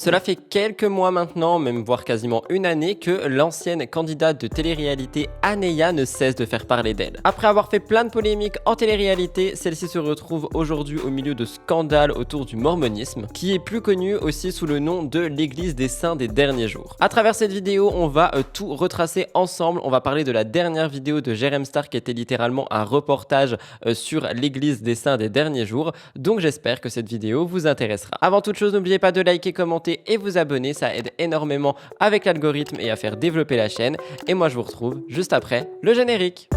Cela fait quelques mois maintenant, même voire quasiment une année, que l'ancienne candidate de télé-réalité Aneya ne cesse de faire parler d'elle. Après avoir fait plein de polémiques en télé-réalité, celle-ci se retrouve aujourd'hui au milieu de scandales autour du mormonisme, qui est plus connu aussi sous le nom de l'Église des Saints des Derniers Jours. À travers cette vidéo, on va tout retracer ensemble. On va parler de la dernière vidéo de Jérém Star qui était littéralement un reportage sur l'Église des Saints des Derniers Jours. Donc j'espère que cette vidéo vous intéressera. Avant toute chose, n'oubliez pas de liker, commenter et vous abonner, ça aide énormément avec l'algorithme et à faire développer la chaîne. Et moi je vous retrouve juste après le générique.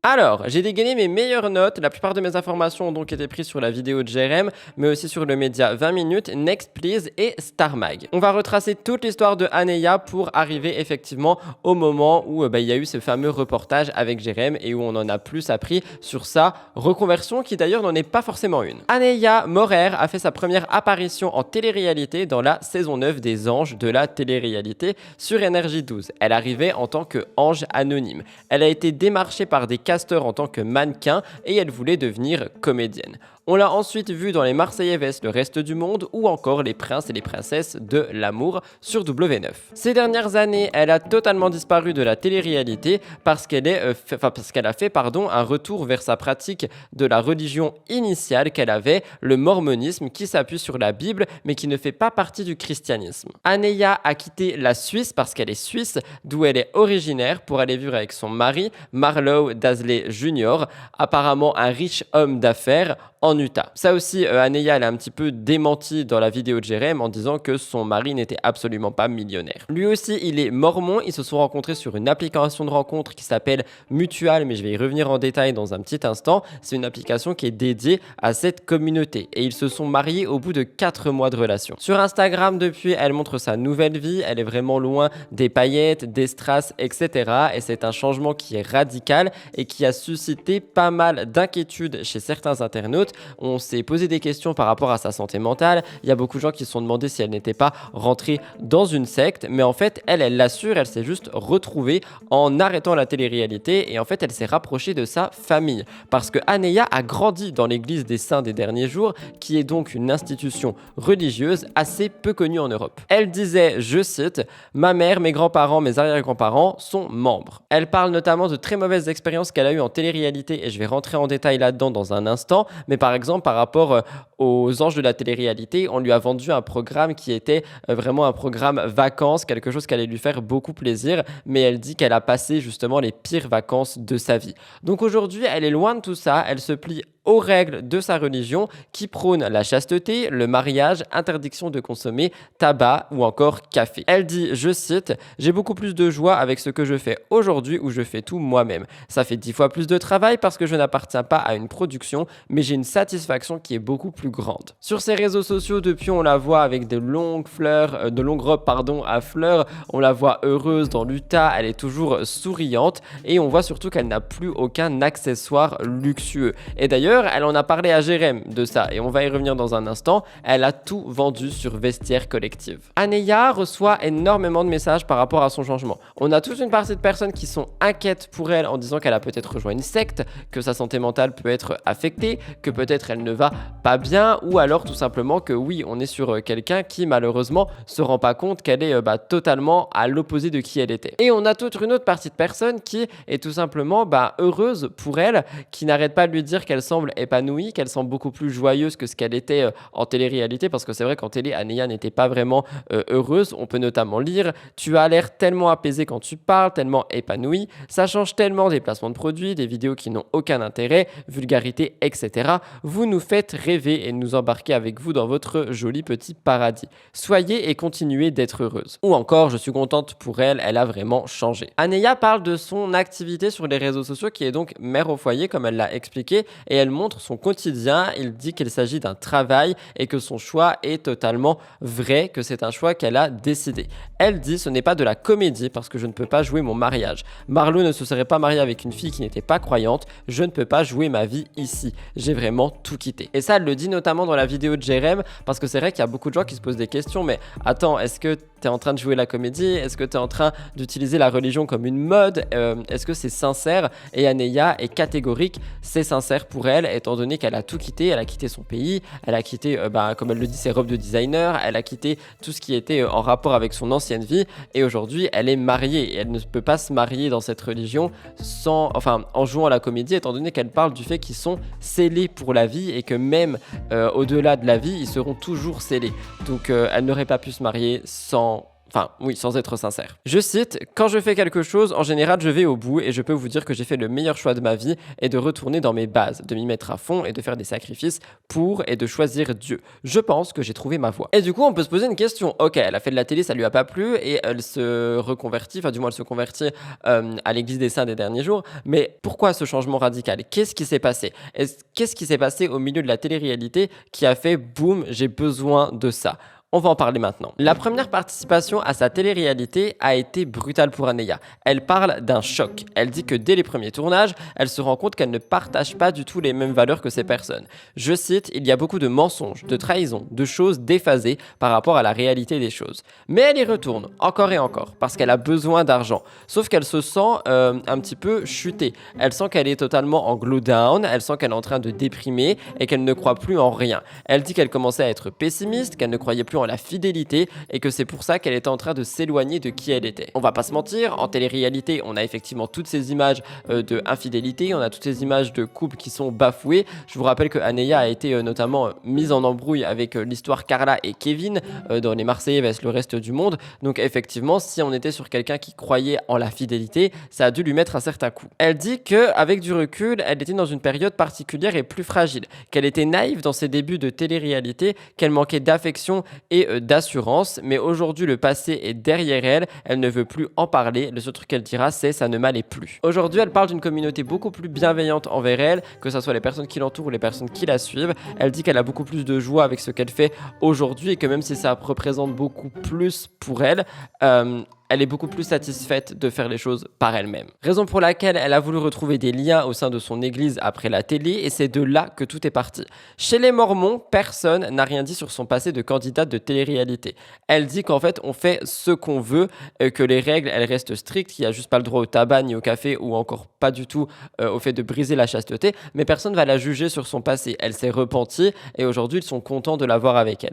Alors, j'ai dégainé mes meilleures notes. La plupart de mes informations ont donc été prises sur la vidéo de Jérém, mais aussi sur le média 20 minutes, Next Please et Star Mag. On va retracer toute l'histoire de Aneya pour arriver effectivement au moment où il y a eu ce fameux reportage avec Jérém et où on en a plus appris sur sa reconversion qui d'ailleurs n'en est pas forcément une. Aneya Morer a fait sa première apparition en télé-réalité dans la saison 9 des Anges de la télé-réalité sur Énergie 12. Elle arrivait en tant que ange anonyme. Elle a été démarchée par des casteurs en tant que mannequin et elle voulait devenir comédienne. On l'a ensuite vue dans les Marseillaise, le reste du monde ou encore les princes et les princesses de l'amour sur W9. Ces dernières années, elle a totalement disparu de la télé-réalité parce qu'elle a fait un retour vers sa pratique de la religion initiale qu'elle avait, le mormonisme qui s'appuie sur la Bible mais qui ne fait pas partie du christianisme. Aneya a quitté la Suisse parce qu'elle est suisse, d'où elle est originaire, pour aller vivre avec son mari, Marlowe Dasley Jr., apparemment un riche homme d'affaires en Utah. Ça aussi, Aneya, elle a un petit peu démenti dans la vidéo de Jérém en disant que son mari n'était absolument pas millionnaire. Lui aussi, il est mormon. Ils se sont rencontrés sur une application de rencontre qui s'appelle Mutual, mais je vais y revenir en détail dans un petit instant. C'est une application qui est dédiée à cette communauté et ils se sont mariés au bout de 4 mois de relation. Sur Instagram, depuis, elle montre sa nouvelle vie. Elle est vraiment loin des paillettes, des strass, etc. Et c'est un changement qui est radical et qui a suscité pas mal d'inquiétudes chez certains internautes. On s'est posé des questions par rapport à sa santé mentale. Il y a beaucoup de gens qui se sont demandé si elle n'était pas rentrée dans une secte, mais en fait, elle l'assure, elle s'est juste retrouvée en arrêtant la télé-réalité et en fait, elle s'est rapprochée de sa famille parce que Aneya a grandi dans l'Église des Saints des Derniers Jours, qui est donc une institution religieuse assez peu connue en Europe. Elle disait, je cite, « Ma mère, mes grands-parents, mes arrière-grands-parents sont membres ». Elle parle notamment de très mauvaises expériences qu'elle a eues en télé-réalité et je vais rentrer en détail là-dedans dans un instant, mais par exemple, par rapport aux anges de la télé-réalité, on lui a vendu un programme qui était vraiment un programme vacances, quelque chose qui allait lui faire beaucoup plaisir, mais elle dit qu'elle a passé justement les pires vacances de sa vie. Donc aujourd'hui, elle est loin de tout ça, elle se plie aux règles de sa religion qui prône la chasteté, le mariage, interdiction de consommer tabac ou encore café. Elle dit, je cite, « J'ai beaucoup plus de joie avec ce que je fais aujourd'hui où je fais tout moi-même. Ça fait 10 fois plus de travail parce que je n'appartiens pas à une production, mais j'ai une satisfaction qui est beaucoup plus grande. » Sur ses réseaux sociaux, depuis, on la voit avec de longues robes à fleurs, on la voit heureuse dans l'Utah, elle est toujours souriante et on voit surtout qu'elle n'a plus aucun accessoire luxueux. Et d'ailleurs, elle en a parlé à Jérém de ça et on va y revenir dans un instant. Elle a tout vendu sur Vestiaire Collective. Aneya reçoit énormément de messages par rapport à son changement. On a toute une partie de personnes qui sont inquiètes pour elle en disant qu'elle a peut-être rejoint une secte, que sa santé mentale peut être affectée, que peut-être elle ne va pas bien ou alors tout simplement que oui, on est sur quelqu'un qui malheureusement se rend pas compte qu'elle est totalement à l'opposé de qui elle était. Et on a toute une autre partie de personnes qui est tout simplement heureuse pour elle, qui n'arrête pas de lui dire qu'elle semble épanouie, qu'elle semble beaucoup plus joyeuse que ce qu'elle était en télé-réalité, parce que c'est vrai qu'en télé, Aneya n'était pas vraiment heureuse. On peut notamment lire « Tu as l'air tellement apaisé quand tu parles, tellement épanoui, ça change tellement des placements de produits, des vidéos qui n'ont aucun intérêt, vulgarité, etc. Vous nous faites rêver et nous embarquer avec vous dans votre joli petit paradis. Soyez et continuez d'être heureuse. » Ou encore « Je suis contente pour elle, elle a vraiment changé. » Aneya parle de son activité sur les réseaux sociaux qui est donc mère au foyer, comme elle l'a expliqué, et elle montre son quotidien. Il dit qu'il s'agit d'un travail et que son choix est totalement vrai, que c'est un choix qu'elle a décidé. Elle dit, ce n'est pas de la comédie parce que je ne peux pas jouer mon mariage. Marlowe ne se serait pas marié avec une fille qui n'était pas croyante. Je ne peux pas jouer ma vie ici. J'ai vraiment tout quitté. Et ça, elle le dit notamment dans la vidéo de Jérém parce que c'est vrai qu'il y a beaucoup de gens qui se posent des questions. Mais attends, est-ce que tu es en train de jouer la comédie? Est-ce que tu es en train d'utiliser la religion comme une mode? Est-ce que c'est sincère? Et Aneya est catégorique, c'est sincère pour elle. elle, étant donné qu'elle a tout quitté, elle a quitté son pays, elle a quitté, comme elle le dit, ses robes de designer, elle a quitté tout ce qui était en rapport avec son ancienne vie, et aujourd'hui, elle est mariée, et elle ne peut pas se marier dans cette religion en jouant à la comédie, étant donné qu'elle parle du fait qu'ils sont scellés pour la vie, et que même au-delà de la vie, ils seront toujours scellés. Donc elle n'aurait pas pu se marier sans être sincère. Je cite, « Quand je fais quelque chose, en général, je vais au bout et je peux vous dire que j'ai fait le meilleur choix de ma vie et de retourner dans mes bases, de m'y mettre à fond et de faire des sacrifices pour et de choisir Dieu. Je pense que j'ai trouvé ma voie. » Et du coup, on peut se poser une question. Ok, elle a fait de la télé, ça lui a pas plu et elle se reconvertit, elle se convertit à l'église des saints des derniers jours. Mais pourquoi ce changement radical? Qu'est-ce qui s'est passé? Qu'est-ce qui s'est passé au milieu de la télé-réalité qui a fait boum, j'ai besoin de ça? On va en parler maintenant. La première participation à sa télé-réalité a été brutale pour Aneya. Elle parle d'un choc. Elle dit que dès les premiers tournages, elle se rend compte qu'elle ne partage pas du tout les mêmes valeurs que ces personnes. Je cite, « Il y a beaucoup de mensonges, de trahisons, de choses déphasées par rapport à la réalité des choses. » Mais elle y retourne, encore et encore, parce qu'elle a besoin d'argent. Sauf qu'elle se sent un petit peu chutée. Elle sent qu'elle est totalement en glow down, elle sent qu'elle est en train de déprimer et qu'elle ne croit plus en rien. Elle dit qu'elle commençait à être pessimiste, qu'elle ne croyait plus en la fidélité et que c'est pour ça qu'elle était en train de s'éloigner de qui elle était. On va pas se mentir, en télé-réalité, on a effectivement toutes ces images de infidélité, on a toutes ces images de couples qui sont bafoués. Je vous rappelle que Aneya a été notamment mise en embrouille avec l'histoire Carla et Kevin dans Les Marseillais vs le reste du monde. Donc effectivement, si on était sur quelqu'un qui croyait en la fidélité, ça a dû lui mettre un certain coup. Elle dit qu'avec du recul, elle était dans une période particulière et plus fragile, qu'elle était naïve dans ses débuts de télé-réalité, qu'elle manquait d'affection et d'assurance, mais aujourd'hui le passé est derrière elle, elle ne veut plus en parler, le seul truc qu'elle dira c'est ça ne m'allait plus. Aujourd'hui elle parle d'une communauté beaucoup plus bienveillante envers elle, que ce soit les personnes qui l'entourent ou les personnes qui la suivent. Elle dit qu'elle a beaucoup plus de joie avec ce qu'elle fait aujourd'hui et que même si ça représente beaucoup plus pour elle, elle est beaucoup plus satisfaite de faire les choses par elle-même. Raison pour laquelle elle a voulu retrouver des liens au sein de son église après la télé et c'est de là que tout est parti. Chez les Mormons, personne n'a rien dit sur son passé de candidate de télé-réalité. Elle dit qu'en fait, on fait ce qu'on veut, que les règles, elles restent strictes, qu'il n'y a juste pas le droit au tabac ni au café ou encore pas du tout au fait de briser la chasteté, mais personne ne va la juger sur son passé. Elle s'est repentie et aujourd'hui, ils sont contents de l'avoir avec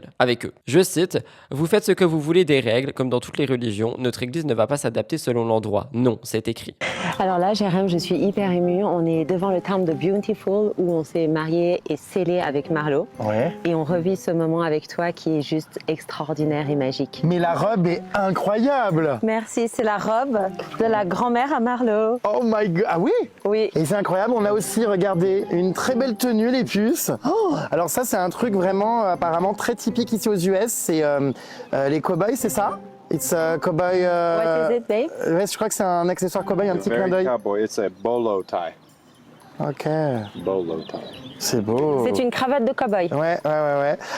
eux. Je cite, « Vous faites ce que vous voulez des règles, comme dans toutes les religions, notre église ne va pas s'adapter selon l'endroit. Non, c'est écrit. » Alors là, Jérém, je suis hyper émue. On est devant le temple de Beautiful où on s'est marié et scellé avec Marlo. Ouais. Et on revit ce moment avec toi qui est juste extraordinaire et magique. Mais la robe est incroyable. Merci, c'est la robe de la grand-mère à Marlo. Oh my god, ah oui? Oui. Et c'est incroyable, on a aussi, regardé une très belle tenue, les puces. Oh, alors ça, c'est un truc vraiment, apparemment, très typique ici aux US. C'est les cow-boys, c'est ça? It's a cowboy. What is it, babe? Ouais, je crois que c'est un accessoire cowboy, un petit clin d'œil. Cowboy, it's a bolo tie. Ok. Bolo tie. C'est beau. C'est une cravate de cow-boy. Ouais.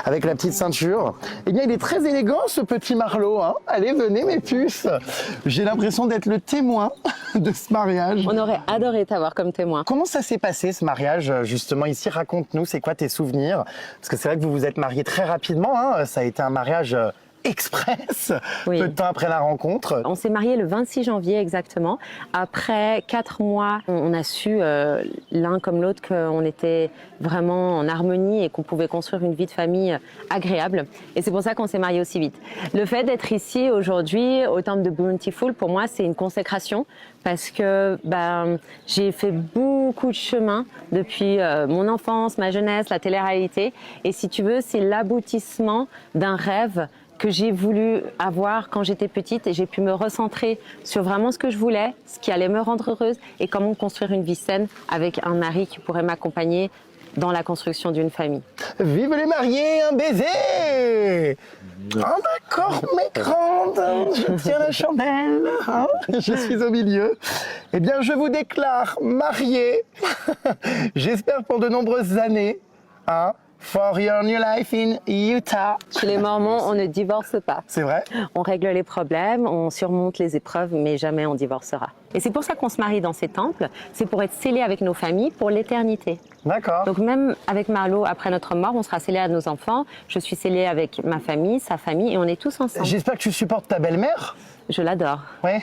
Avec la petite ceinture. Eh bien, il est très élégant, ce petit Marlo. Hein. Allez, venez, mes puces. J'ai l'impression d'être le témoin de ce mariage. On aurait adoré t'avoir comme témoin. Comment ça s'est passé, ce mariage, justement, ici? Raconte-nous, c'est quoi tes souvenirs? Parce que c'est vrai que vous vous êtes mariés très rapidement. Hein. Ça a été un mariage express, oui. Peu de temps après la rencontre. On s'est mariés le 26 janvier exactement. Après 4 mois, on a su l'un comme l'autre qu'on était vraiment en harmonie et qu'on pouvait construire une vie de famille agréable. Et c'est pour ça qu'on s'est mariés aussi vite. Le fait d'être ici aujourd'hui au temple de Beautiful, pour moi, c'est une consécration parce que j'ai fait beaucoup de chemin depuis mon enfance, ma jeunesse, la télé-réalité. Et si tu veux, c'est l'aboutissement d'un rêve que j'ai voulu avoir quand j'étais petite et j'ai pu me recentrer sur vraiment ce que je voulais, ce qui allait me rendre heureuse et comment construire une vie saine avec un mari qui pourrait m'accompagner dans la construction d'une famille. Vive les mariés, un baiser! Oh d'accord, mes grandes, je tiens la chandelle, hein, je suis au milieu. Eh bien, je vous déclare mariés, j'espère pour de nombreuses années, hein. For your new life in Utah. Chez les Mormons, on ne divorce pas. C'est vrai? On règle les problèmes, on surmonte les épreuves, mais jamais on divorcera. Et c'est pour ça qu'on se marie dans ces temples, c'est pour être scellés avec nos familles pour l'éternité. D'accord. Donc même avec Marlo, après notre mort, on sera scellés à nos enfants. Je suis scellée avec ma famille, sa famille, et on est tous ensemble. J'espère que tu supportes ta belle-mère. Je l'adore. Ouais,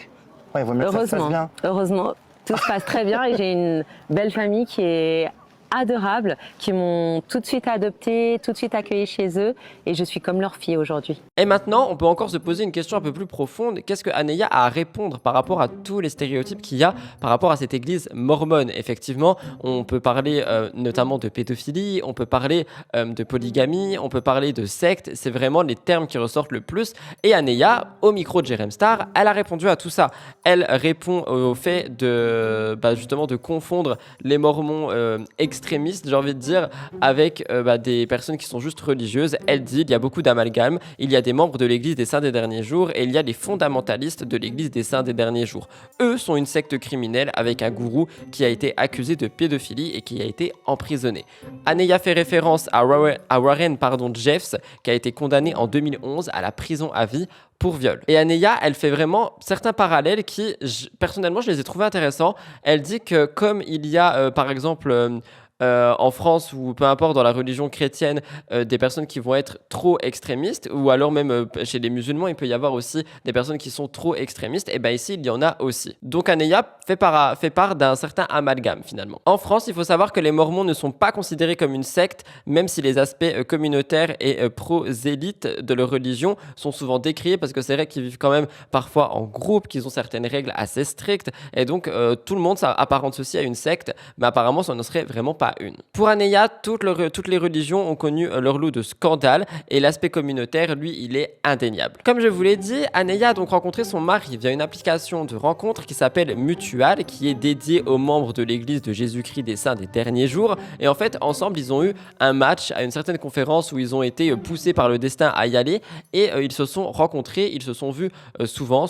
vaut mieux que ça se passe bien. Heureusement, tout se passe très bien et j'ai une belle famille qui est adorables qui m'ont tout de suite adoptée, tout de suite accueillie chez eux et je suis comme leur fille aujourd'hui. Et maintenant, on peut encore se poser une question un peu plus profonde. Qu'est-ce que Aneya a à répondre par rapport à tous les stéréotypes qu'il y a par rapport à cette église mormone? Effectivement, on peut parler notamment de pédophilie, on peut parler de polygamie, on peut parler de secte. C'est vraiment les termes qui ressortent le plus. Et Aneya, au micro de Jérém Star, elle a répondu à tout ça. Elle répond au fait de justement de confondre les mormons extrémistes, j'ai envie de dire, avec des personnes qui sont juste religieuses. Elle dit il y a beaucoup d'amalgame, il y a des membres de l'église des saints des derniers jours et il y a les fondamentalistes de l'église des saints des derniers jours. Eux sont une secte criminelle avec un gourou qui a été accusé de pédophilie et qui a été emprisonné. Aneya fait référence à Warren Jeffs, qui a été condamné en 2011 à la prison à vie pour viol. Et Aneya, elle fait vraiment certains parallèles qui, personnellement, je les ai trouvés intéressants. Elle dit que comme il y a, par exemple, en France ou peu importe dans la religion chrétienne, des personnes qui vont être trop extrémistes, ou alors même chez les musulmans, il peut y avoir aussi des personnes qui sont trop extrémistes, et bien ici, il y en a aussi. Donc Aneya fait part d'un certain amalgame finalement. En France, il faut savoir que les mormons ne sont pas considérés comme une secte, même si les aspects communautaires et prosélytes de leur religion sont souvent décriés, parce que c'est vrai qu'ils vivent quand même parfois en groupe, qu'ils ont certaines règles assez strictes, et donc tout le monde apparente ceci à une secte, mais apparemment ça ne serait vraiment pas une. Pour Aneya, toutes les religions ont connu leur lot de scandales et l'aspect communautaire, lui, il est indéniable. Comme je vous l'ai dit, Aneya a donc rencontré son mari via une application de rencontre qui s'appelle Mutual, qui est dédiée aux membres de l'église de Jésus-Christ des Saints des derniers jours. Et en fait, ensemble, ils ont eu un match à une certaine conférence où ils ont été poussés par le destin à y aller et ils se sont rencontrés, ils se sont vus souvent.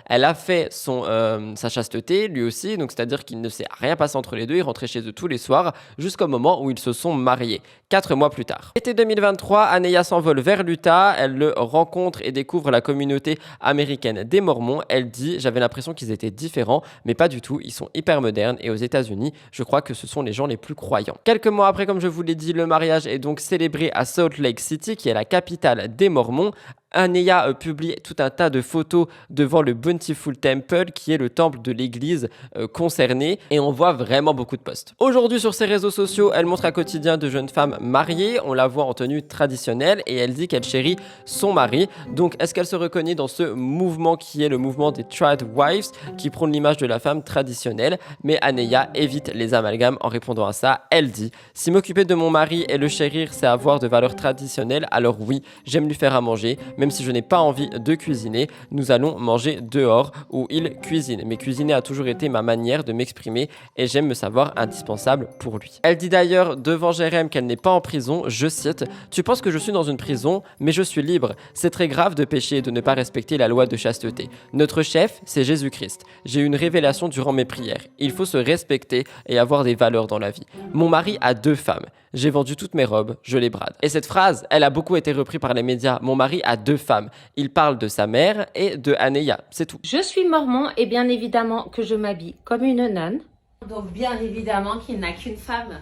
Elle a fait sa chasteté, lui aussi, donc c'est-à-dire qu'il ne s'est rien passé entre les deux, ils rentraient chez eux tous les soirs, jusqu'au moment où ils se sont mariés, 4 mois plus tard. Été 2023, Aneya s'envole vers l'Utah, elle le rencontre et découvre la communauté américaine des Mormons. Elle dit « J'avais l'impression qu'ils étaient différents, mais pas du tout, ils sont hyper modernes et aux États-Unis, je crois que ce sont les gens les plus croyants. » Quelques mois après, comme je vous l'ai dit, le mariage est donc célébré à Salt Lake City, qui est la capitale des Mormons. Aneya publie tout un tas de photos devant le Bountiful Temple, qui est le temple de l'église concernée, et on voit vraiment beaucoup de posts. Aujourd'hui, sur ses réseaux sociaux, elle montre un quotidien de jeune femme mariée, on la voit en tenue traditionnelle, et elle dit qu'elle chérit son mari. Donc, est-ce qu'elle se reconnaît dans ce mouvement qui est le mouvement des Trad Wives, qui prône l'image de la femme traditionnelle? Mais Aneya évite les amalgames en répondant à ça. Elle dit « Si m'occuper de mon mari et le chérir, c'est avoir de valeurs traditionnelles, alors oui, j'aime lui faire à manger, même si je n'ai pas envie de cuisiner, nous allons manger dehors où il cuisine. Mais cuisiner a toujours été ma manière de m'exprimer et j'aime me savoir indispensable pour lui. » Elle dit d'ailleurs devant Jérém qu'elle n'est pas en prison, je cite « Tu penses que je suis dans une prison, mais je suis libre. C'est très grave de pécher et de ne pas respecter la loi de chasteté. Notre chef, c'est Jésus-Christ. J'ai eu une révélation durant mes prières. Il faut se respecter et avoir des valeurs dans la vie. Mon mari a 2 femmes. J'ai vendu toutes mes robes, je les brade. » Et cette phrase, elle a beaucoup été reprise par les médias. Mon mari a 2 femmes. Il parle de sa mère et de Aneya, c'est tout. Je suis mormon et bien évidemment que je m'habille comme une nonne. Donc bien évidemment qu'il n'a qu'une femme.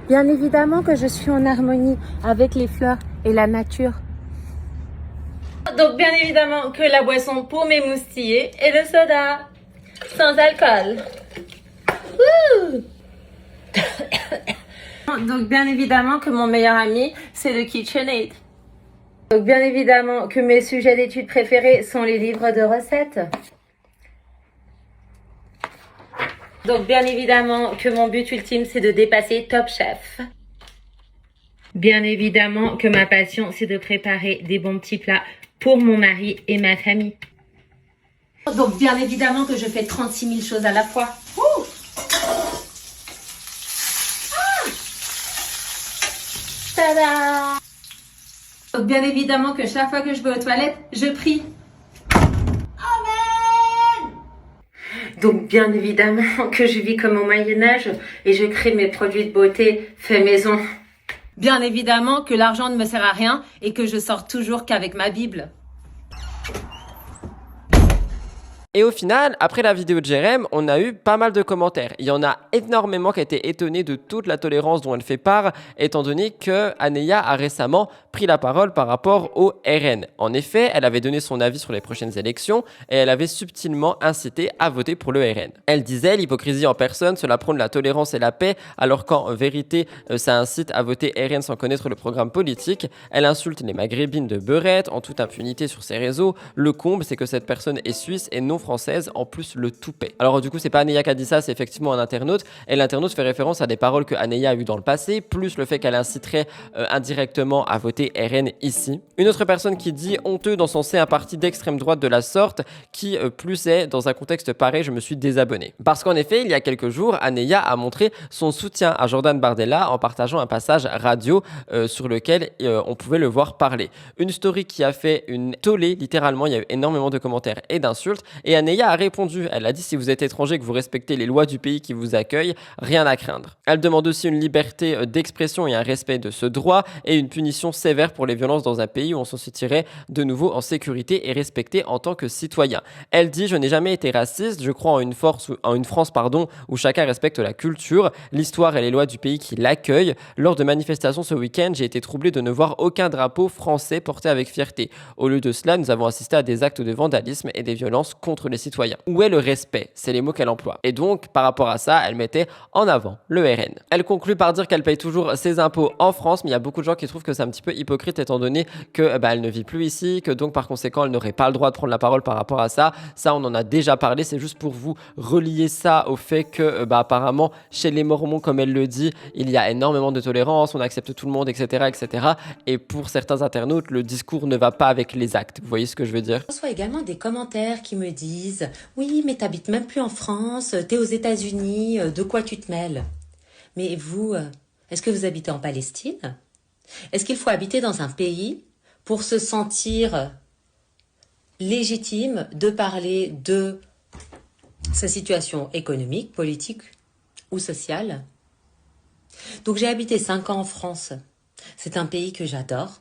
Bien évidemment que je suis en harmonie avec les fleurs et la nature. Donc bien évidemment que la boisson pour m'émoustiller est le soda, sans alcool. Wouh. Donc bien évidemment que mon meilleur ami, c'est le KitchenAid. Donc bien évidemment que mes sujets d'études préférés sont les livres de recettes. Donc bien évidemment que mon but ultime, c'est de dépasser Top Chef. Bien évidemment que ma passion, c'est de préparer des bons petits plats pour mon mari et ma famille. Donc bien évidemment que je fais 36 000 choses à la fois. Ouh. Tada! Donc bien évidemment que chaque fois que je vais aux toilettes, je prie. Amen! Donc bien évidemment que je vis comme au Moyen-Âge et je crée mes produits de beauté faits maison. Bien évidemment que l'argent ne me sert à rien et que je sors toujours qu'avec ma Bible. Et au final, après la vidéo de Jérém, on a eu pas mal de commentaires. Il y en a énormément qui étaient étonnés de toute la tolérance dont elle fait part, étant donné que Aneya a récemment pris la parole par rapport au RN. En effet, elle avait donné son avis sur les prochaines élections et elle avait subtilement incité à voter pour le RN. Elle disait l'hypocrisie en personne, cela prône la tolérance et la paix, alors qu'en vérité, ça incite à voter RN sans connaître le programme politique. Elle insulte les maghrébines de beurette en toute impunité sur ses réseaux. Le comble, c'est que cette personne est suisse et non française, en plus le toupet. Alors du coup, c'est pas Aneya qui a dit ça, c'est effectivement un internaute, et l'internaute fait référence à des paroles que Aneya a eues dans le passé, plus le fait qu'elle inciterait indirectement à voter RN ici. Une autre personne qui dit honteux d'encenser un parti d'extrême droite de la sorte, qui plus est, dans un contexte pareil, je me suis désabonné. Parce qu'en effet, il y a quelques jours, Aneya a montré son soutien à Jordan Bardella en partageant un passage radio sur lequel on pouvait le voir parler. Une story qui a fait une tollée, littéralement, il y a eu énormément de commentaires et d'insultes, et Aneya a répondu. Elle a dit si vous êtes étranger, que vous respectez les lois du pays qui vous accueille, rien à craindre. Elle demande aussi une liberté d'expression et un respect de ce droit, et une punition sévère pour les violences dans un pays où on se sentirait de nouveau en sécurité et respecté en tant que citoyen. Elle dit je n'ai jamais été raciste, je crois en une France où chacun respecte la culture, l'histoire et les lois du pays qui l'accueillent. Lors de manifestations ce week-end, j'ai été troublé de ne voir aucun drapeau français porté avec fierté. Au lieu de cela, nous avons assisté à des actes de vandalisme et des violences contre les citoyens. Où est le respect? C'est les mots qu'elle emploie. Et donc, par rapport à ça, elle mettait en avant le RN. Elle conclut par dire qu'elle paye toujours ses impôts en France, mais il y a beaucoup de gens qui trouvent que c'est un petit peu hypocrite étant donné que elle ne vit plus ici, que donc par conséquent elle n'aurait pas le droit de prendre la parole par rapport à ça. Ça, on en a déjà parlé, c'est juste pour vous relier ça au fait que apparemment chez les Mormons, comme elle le dit, il y a énormément de tolérance, on accepte tout le monde, etc., etc. Et pour certains internautes, le discours ne va pas avec les actes. Vous voyez ce que je veux dire? Je reçois également des commentaires qui me disent « Oui, mais t'habites même plus en France, t'es aux États-Unis, de quoi tu te mêles ?» Mais vous, est-ce que vous habitez en Palestine? Est-ce qu'il faut habiter dans un pays pour se sentir légitime de parler de sa situation économique, politique ou sociale? Donc j'ai habité 5 ans en France. C'est un pays que j'adore,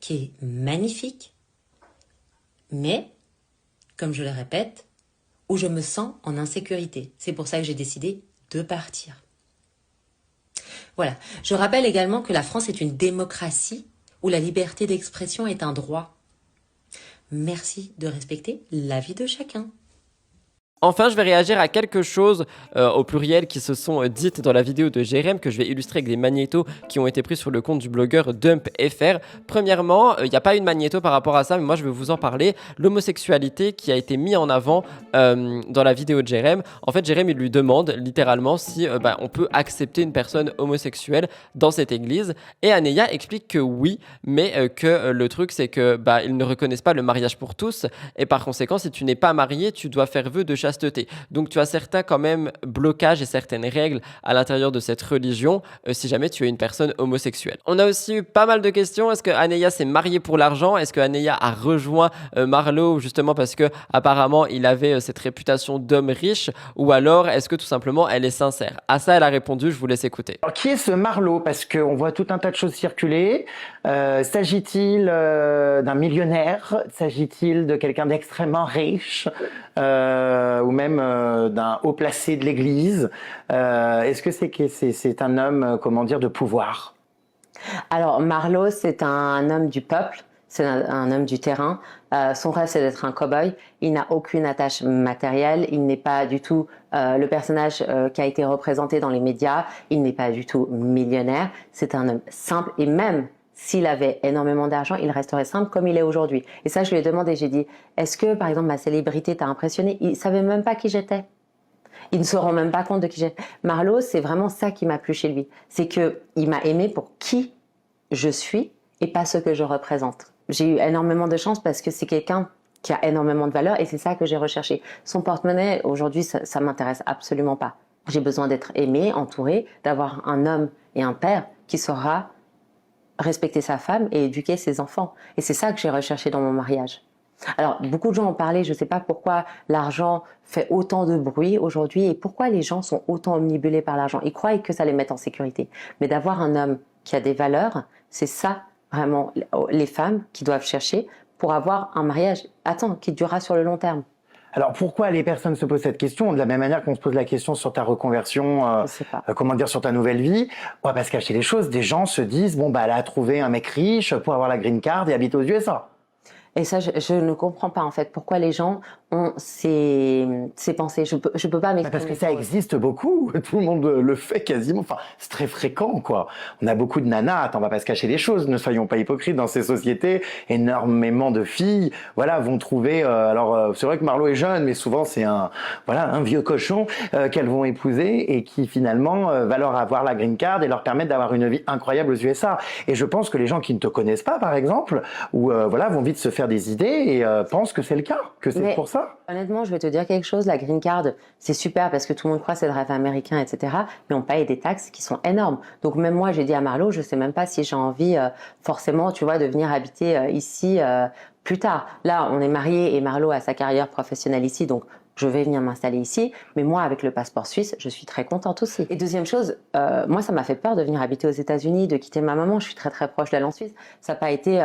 qui est magnifique, mais, comme je le répète, où je me sens en insécurité. C'est pour ça que j'ai décidé de partir. Voilà. Je rappelle également que la France est une démocratie où la liberté d'expression est un droit. Merci de respecter l'avis de chacun. Enfin, je vais réagir à quelque chose au pluriel qui se sont dites dans la vidéo de Jérém que je vais illustrer avec des magnétos qui ont été pris sur le compte du blogueur DumpFR. Premièrement, il n'y a pas eu de magnéto par rapport à ça, mais moi je vais vous en parler. L'homosexualité qui a été mise en avant dans la vidéo de Jérém. En fait, Jérém, il lui demande littéralement si on peut accepter une personne homosexuelle dans cette église. Et Aneya explique que oui, mais que le truc c'est que ils ne reconnaissent pas le mariage pour tous. Et par conséquent, si tu n'es pas marié, tu dois faire vœu de chasteté. Donc tu as certains quand même blocages et certaines règles à l'intérieur de cette religion si jamais tu es une personne homosexuelle. On a aussi eu pas mal de questions. Est-ce que Aneya s'est mariée pour l'argent? Est-ce que Aneya a rejoint Marlo justement parce que apparemment il avait cette réputation d'homme riche? Ou alors est-ce que tout simplement elle est sincère? À ça elle a répondu, je vous laisse écouter. Alors, qui est ce Marlo? Parce qu'on voit tout un tas de choses circuler. S'agit-il d'un millionnaire? S'agit-il de quelqu'un d'extrêmement riche? Ou même d'un haut placé de l'Église. Est-ce que c'est un homme, de pouvoir? Alors, Marlo, c'est un homme du peuple, c'est un homme du terrain. Son rêve, c'est d'être un cow-boy. Il n'a aucune attache matérielle. Il n'est pas du tout le personnage qui a été représenté dans les médias. Il n'est pas du tout millionnaire. C'est un homme simple et même s'il avait énormément d'argent, il resterait simple comme il est aujourd'hui. Et ça, je lui ai demandé, j'ai dit, est-ce que, par exemple, ma célébrité t'a impressionné? Il savait même pas qui j'étais. Il ne se rend même pas compte de qui j'étais. Marlo, c'est vraiment ça qui m'a plu chez lui. C'est qu'il m'a aimé pour qui je suis et pas ce que je représente. J'ai eu énormément de chance parce que c'est quelqu'un qui a énormément de valeur et c'est ça que j'ai recherché. Son porte-monnaie, aujourd'hui, ça m'intéresse absolument pas. J'ai besoin d'être aimée, entourée, d'avoir un homme et un père qui saura respecter sa femme et éduquer ses enfants. Et c'est ça que j'ai recherché dans mon mariage. Alors, beaucoup de gens ont parlé, je ne sais pas pourquoi l'argent fait autant de bruit aujourd'hui et pourquoi les gens sont autant omnibulés par l'argent. Ils croient que ça les met en sécurité. Mais d'avoir un homme qui a des valeurs, c'est ça vraiment les femmes qui doivent chercher pour avoir un mariage, qui durera sur le long terme. Alors pourquoi les personnes se posent cette question? De la même manière qu'on se pose la question sur ta reconversion, Je sais pas. comment dire, sur ta nouvelle vie, on va pas se cacher les choses. Des gens se disent bon bah elle a trouvé un mec riche pour avoir la green card et habiter aux USA. Et ça, je ne comprends pas en fait pourquoi les gens ont ces pensées. Je peux pas Bah, m'exprimer. parce que ça pour eux. existe beaucoup, tout le monde le fait quasiment, enfin c'est très fréquent quoi. On a beaucoup de nanas, attends, on va pas se cacher les choses, ne soyons pas hypocrites, dans ces sociétés, énormément de filles, voilà, vont trouver, c'est vrai que Marlo est jeune, mais souvent c'est un vieux cochon qu'elles vont épouser et qui finalement va leur avoir la green card et leur permettre d'avoir une vie incroyable aux USA. Et je pense que les gens qui ne te connaissent pas par exemple, ou vont vite se faire des idées et pensent que c'est le cas, que c'est Mais- pour ça. Honnêtement, je vais te dire quelque chose, la green card, c'est super parce que tout le monde croit que c'est le rêve américain, etc. Mais on paye des taxes qui sont énormes. Donc même moi, j'ai dit à Marlo, je sais même pas si j'ai envie forcément, tu vois, de venir habiter ici plus tard. Là, on est mariés et Marlo a sa carrière professionnelle ici, donc je vais venir m'installer ici. Mais moi, avec le passeport suisse, je suis très contente aussi. Et deuxième chose, moi, ça m'a fait peur de venir habiter aux États-Unis, de quitter ma maman. Je suis très très proche d'elle en Suisse. Ça n'a pas été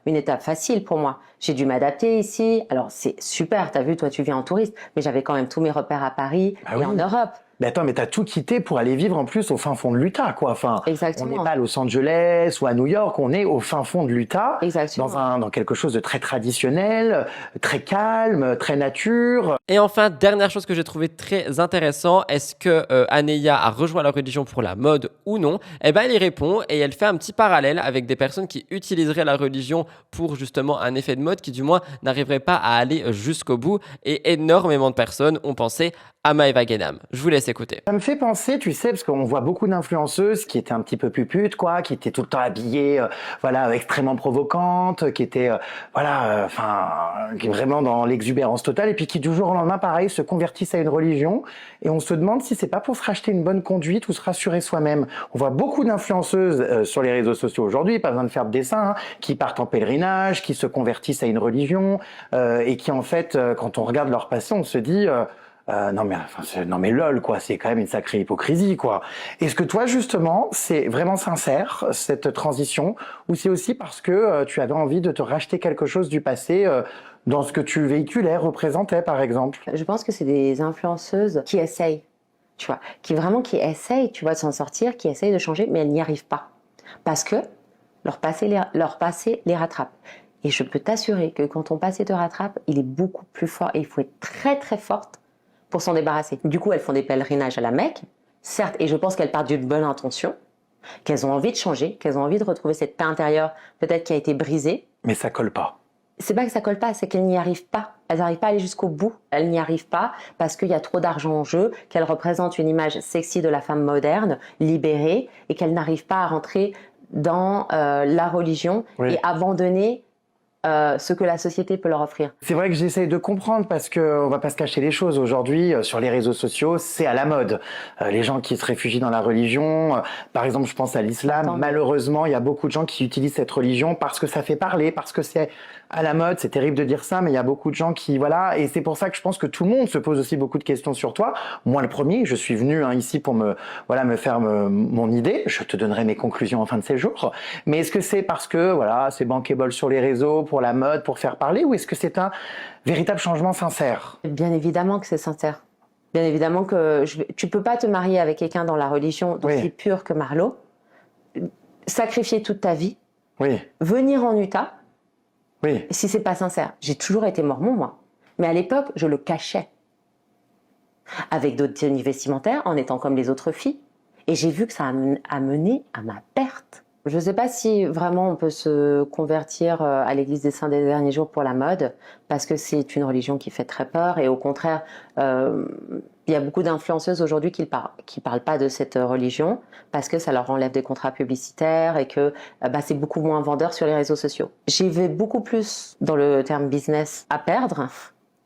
une étape facile pour moi. J'ai dû m'adapter ici. Alors c'est super, t'as vu, toi tu viens en touriste, mais j'avais quand même tous mes repères à Paris Ah et oui. en Europe. Mais attends, mais t'as tout quitté pour aller vivre en plus au fin fond de l'Utah, quoi. Enfin, Exactement. on n'est pas à Los Angeles ou à New York, on est au fin fond de l'Utah, Exactement. dans quelque chose de très traditionnel, très calme, très nature. Et enfin, dernière chose que j'ai trouvé très intéressant, est-ce que Aneya a rejoint la religion pour la mode ou non? Eh ben, elle y répond et elle fait un petit parallèle avec des personnes qui utiliseraient la religion pour justement un effet de mode qui du moins n'arriverait pas à aller jusqu'au bout. Et énormément de personnes ont pensé à Maëva Guénam. Je vous laisse écouter. Ça me fait penser, tu sais, parce qu'on voit beaucoup d'influenceuses qui étaient un petit peu puputes, quoi, qui étaient tout le temps habillées, extrêmement provocantes, qui étaient, qui vraiment dans l'exubérance totale, et puis qui du jour au lendemain, pareil, se convertissent à une religion, et on se demande si c'est pas pour se racheter une bonne conduite ou se rassurer soi-même. On voit beaucoup d'influenceuses sur les réseaux sociaux aujourd'hui, pas besoin de faire de dessin, qui partent en pèlerinage, qui se convertissent à une religion, et qui en fait, quand on regarde leur passé, on se dit non mais lol quoi, c'est quand même une sacrée hypocrisie quoi. Est-ce que toi justement c'est vraiment sincère cette transition ou c'est aussi parce que tu avais envie de te racheter quelque chose du passé dans ce que tu véhiculais, représentais par exemple? Je pense que c'est des influenceuses qui essayent, tu vois, qui essayent, tu vois, de s'en sortir, qui essayent de changer, mais elles n'y arrivent pas. Parce que leur passé les rattrape. Et je peux t'assurer que quand ton passé te rattrape, il est beaucoup plus fort et il faut être très très forte pour s'en débarrasser. Du coup, elles font des pèlerinages à la Mecque, certes, et je pense qu'elles partent d'une bonne intention, qu'elles ont envie de changer, qu'elles ont envie de retrouver cette paix intérieure, peut-être qui a été brisée. Mais ça colle pas. C'est pas que ça colle pas, c'est qu'elles n'y arrivent pas. Elles n'arrivent pas à aller jusqu'au bout. Elles n'y arrivent pas parce qu'il y a trop d'argent en jeu, qu'elles représentent une image sexy de la femme moderne, libérée, et qu'elles n'arrivent pas à rentrer dans la religion et abandonner ce que la société peut leur offrir. C'est vrai que j'essaye de comprendre parce que on va pas se cacher les choses aujourd'hui sur les réseaux sociaux, c'est à la mode. Les gens qui se réfugient dans la religion, par exemple, je pense à l'islam. Malheureusement, il y a beaucoup de gens qui utilisent cette religion parce que ça fait parler, parce que c'est à la mode. C'est terrible de dire ça, mais il y a beaucoup de gens qui et c'est pour ça que je pense que tout le monde se pose aussi beaucoup de questions sur toi. Moi, le premier, je suis venu ici pour me faire mon idée. Je te donnerai mes conclusions en fin de séjour. Mais est-ce que c'est parce que c'est bankable sur les réseaux pour la mode, pour faire parler, ou est-ce que c'est un véritable changement sincère? Bien évidemment que c'est sincère. Bien évidemment que tu peux pas te marier avec quelqu'un dans la religion aussi pure que Marlo, sacrifier toute ta vie, venir en Utah, si c'est pas sincère. J'ai toujours été mormon, moi. Mais à l'époque, je le cachais. Avec d'autres tenues vestimentaires, en étant comme les autres filles. Et j'ai vu que ça a mené à ma perte. Je ne sais pas si vraiment on peut se convertir à l'Église des Saints des Derniers Jours pour la mode, parce que c'est une religion qui fait très peur, et au contraire, il y a beaucoup d'influenceuses aujourd'hui qui parlent pas de cette religion, parce que ça leur enlève des contrats publicitaires et que c'est beaucoup moins vendeur sur les réseaux sociaux. J'y vais beaucoup plus dans le terme business à perdre,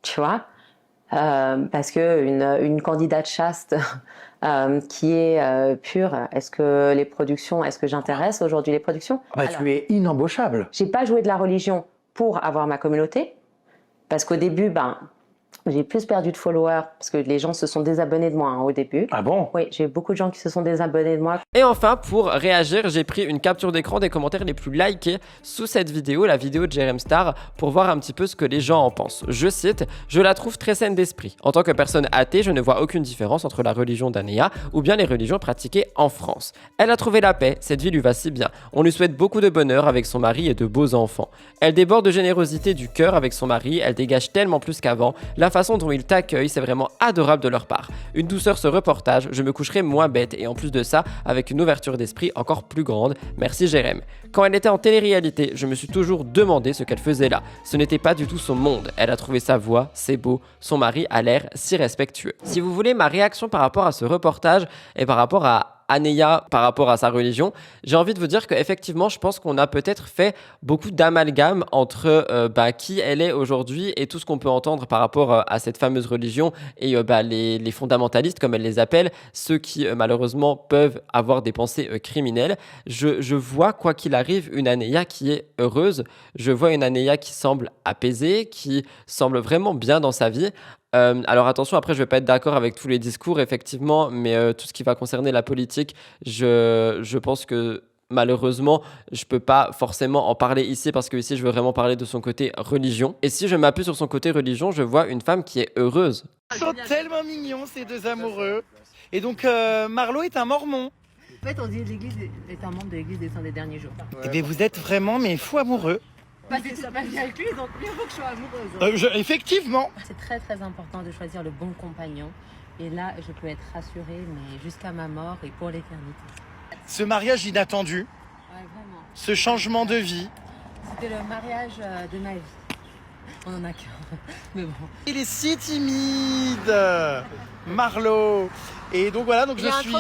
tu vois, parce que une candidate chaste qui est pure, est-ce que j'intéresse aujourd'hui les productions? Alors, tu es inembauchable. J'ai pas joué de la religion pour avoir ma communauté, parce qu'au début, J'ai plus perdu de followers parce que les gens se sont désabonnés de moi au début. Ah bon? Oui, j'ai eu beaucoup de gens qui se sont désabonnés de moi. Et enfin, pour réagir, j'ai pris une capture d'écran des commentaires les plus likés sous cette vidéo, la vidéo de Jérém Star, pour voir un petit peu ce que les gens en pensent. Je cite, je la trouve très saine d'esprit. En tant que personne athée, je ne vois aucune différence entre la religion d'Anéa ou bien les religions pratiquées en France. Elle a trouvé la paix, cette vie lui va si bien. On lui souhaite beaucoup de bonheur avec son mari et de beaux enfants. Elle déborde de générosité du cœur avec son mari, elle dégage tellement plus qu'avant. La façon dont il t'accueille, c'est vraiment adorable de leur part. Une douceur ce reportage, je me coucherai moins bête et en plus de ça, avec une ouverture d'esprit encore plus grande. Merci Jérém. Quand elle était en télé-réalité, je me suis toujours demandé ce qu'elle faisait là. Ce n'était pas du tout son monde. Elle a trouvé sa voix, c'est beau. Son mari a l'air si respectueux. Si vous voulez ma réaction par rapport à ce reportage et par rapport à Anéa par rapport à sa religion, j'ai envie de vous dire qu'effectivement, je pense qu'on a peut-être fait beaucoup d'amalgame entre qui elle est aujourd'hui et tout ce qu'on peut entendre par rapport à cette fameuse religion et les fondamentalistes, comme elle les appelle, ceux qui malheureusement peuvent avoir des pensées criminelles. Je vois, quoi qu'il arrive, une Anéa qui est heureuse. Je vois une Anéa qui semble apaisée, qui semble vraiment bien dans sa vie. Alors attention, après je vais pas être d'accord avec tous les discours effectivement, mais tout ce qui va concerner la politique, je pense que malheureusement je peux pas forcément en parler ici parce que ici je veux vraiment parler de son côté religion. Et si je m'appuie sur son côté religion, je vois une femme qui est heureuse. Ils sont tellement mignons ces deux amoureux. Et donc Marlo est un mormon. En fait, on dit l'Église est un membre de l'Église des Saints des Derniers Jours. Et bien vous êtes vraiment mais fous amoureux. Ça passe bien avec lui, donc mieux vaut que je sois amoureuse. Effectivement. C'est très très important de choisir le bon compagnon. Et là, je peux être rassurée, mais jusqu'à ma mort et pour l'éternité. Ce mariage inattendu, Ouais, vraiment. ce changement de vie. C'était le mariage de ma vie. On en a qu'un. Mais bon. Il est si timide, Marlo. Et donc voilà, donc je suis.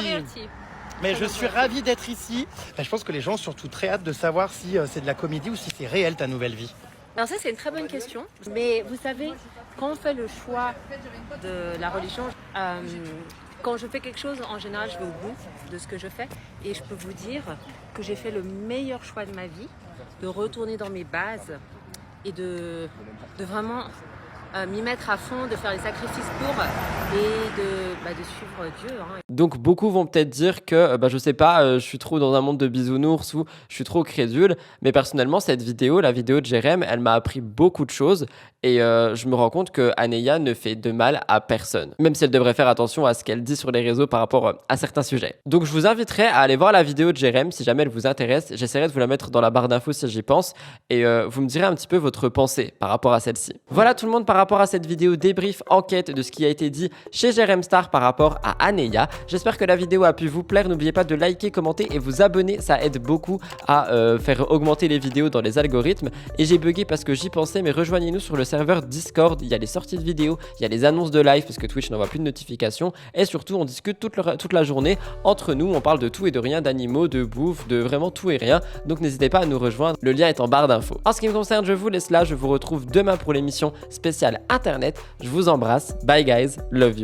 Mais je suis ravie d'être ici. Je pense que les gens ont surtout très hâte de savoir si c'est de la comédie ou si c'est réel ta nouvelle vie. Alors ça, c'est une très bonne question. Mais vous savez, quand on fait le choix de la religion, quand je fais quelque chose, en général, je vais au bout de ce que je fais. Et je peux vous dire que j'ai fait le meilleur choix de ma vie, de retourner dans mes bases et de vraiment m'y mettre à fond, de faire les sacrifices pour et de suivre Dieu. Donc beaucoup vont peut-être dire que je sais pas, je suis trop dans un monde de bisounours ou je suis trop crédule, mais personnellement cette vidéo, la vidéo de Jérém, elle m'a appris beaucoup de choses et je me rends compte que Anéa ne fait de mal à personne, même si elle devrait faire attention à ce qu'elle dit sur les réseaux par rapport à certains sujets. Donc je vous inviterai à aller voir la vidéo de Jérém si jamais elle vous intéresse. J'essaierai de vous la mettre dans la barre d'infos si j'y pense et vous me direz un petit peu votre pensée par rapport à celle-ci. Voilà tout le monde par rapport à cette vidéo débrief enquête de ce qui a été dit chez Jérém Star par rapport à Anéa. J'espère que la vidéo a pu vous plaire. N'oubliez pas de liker, commenter et vous abonner. Ça aide beaucoup à faire augmenter les vidéos dans les algorithmes. Et j'ai bugué parce que j'y pensais, mais rejoignez-nous sur le serveur Discord. Il y a les sorties de vidéos, il y a les annonces de live parce que Twitch n'envoie plus de notifications. Et surtout, on discute toute la journée entre nous. On parle de tout et de rien, d'animaux, de bouffe, de vraiment tout et rien. Donc n'hésitez pas à nous rejoindre. Le lien est en barre d'infos. En ce qui me concerne, je vous laisse là. Je vous retrouve demain pour l'émission spéciale Internet. Je vous embrasse. Bye guys. Love you.